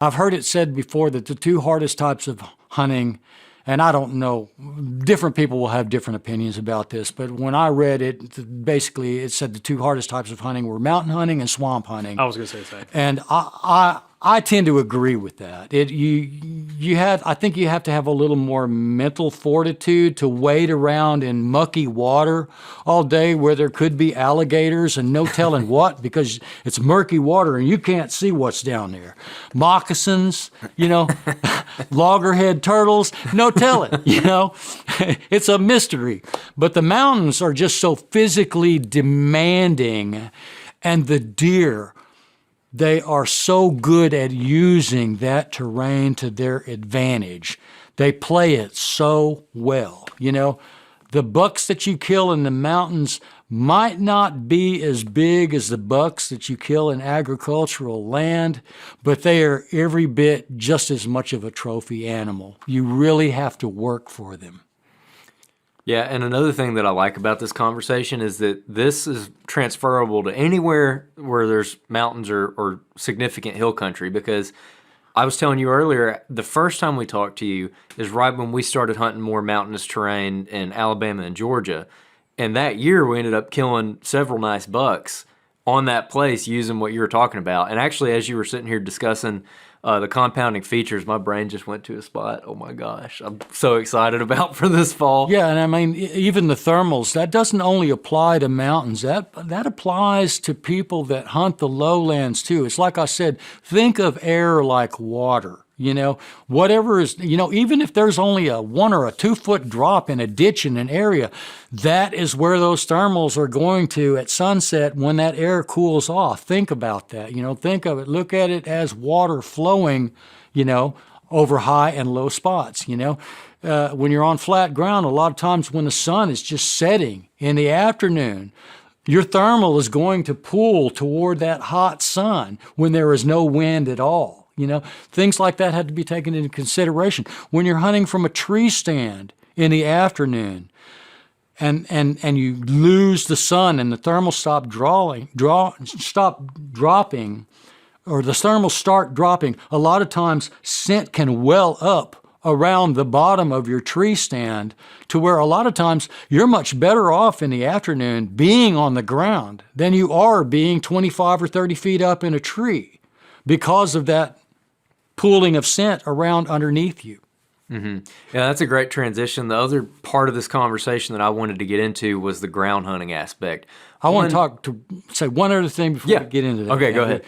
I've heard it said before that the two hardest types of hunting, and I don't know, different people will have different opinions about this, but when I read it, basically it said the two hardest types of hunting were mountain hunting and swamp hunting. I was going to say the same. And I tend to agree with that. I think you have to have a little more mental fortitude to wade around in mucky water all day where there could be alligators and no telling what, because it's murky water and you can't see what's down there. Moccasins, loggerhead turtles, no telling, It's a mystery. But the mountains are just so physically demanding, and the deer, they are so good at using that terrain to their advantage. They play it so well. The bucks that you kill in the mountains might not be as big as the bucks that you kill in agricultural land, but they are every bit just as much of a trophy animal. You really have to work for them. Yeah, and another thing that I like about this conversation is that this is transferable to anywhere where there's mountains or significant hill country, because I was telling you earlier, the first time we talked to you is right when we started hunting more mountainous terrain in Alabama and Georgia. And that year we ended up killing several nice bucks on that place using what you were talking about. And actually, as you were sitting here discussing the compounding features, my brain just went to a spot. Oh my gosh, I'm so excited about for this fall. Yeah, and I mean, even the thermals, that doesn't only apply to mountains. That applies to people that hunt the lowlands too. It's like I said, think of air like water. Whatever is, even if there's only a 1 or a 2 foot drop in a ditch in an area, that is where those thermals are going to at sunset when that air cools off. Think about that. Think of it, look at it as water flowing, over high and low spots. When you're on flat ground, a lot of times when the sun is just setting in the afternoon, your thermal is going to pull toward that hot sun when there is no wind at all. Things like that had to be taken into consideration. When you're hunting from a tree stand in the afternoon and you lose the sun and the thermals stop dropping, or the thermals start dropping, a lot of times scent can well up around the bottom of your tree stand to where a lot of times you're much better off in the afternoon being on the ground than you are being 25 or 30 feet up in a tree because of that pooling of scent around underneath you. Mm-hmm. Yeah, that's a great transition. The other part of this conversation that I wanted to get into was the ground hunting aspect. I want to say one other thing before we get into that. Okay, go ahead.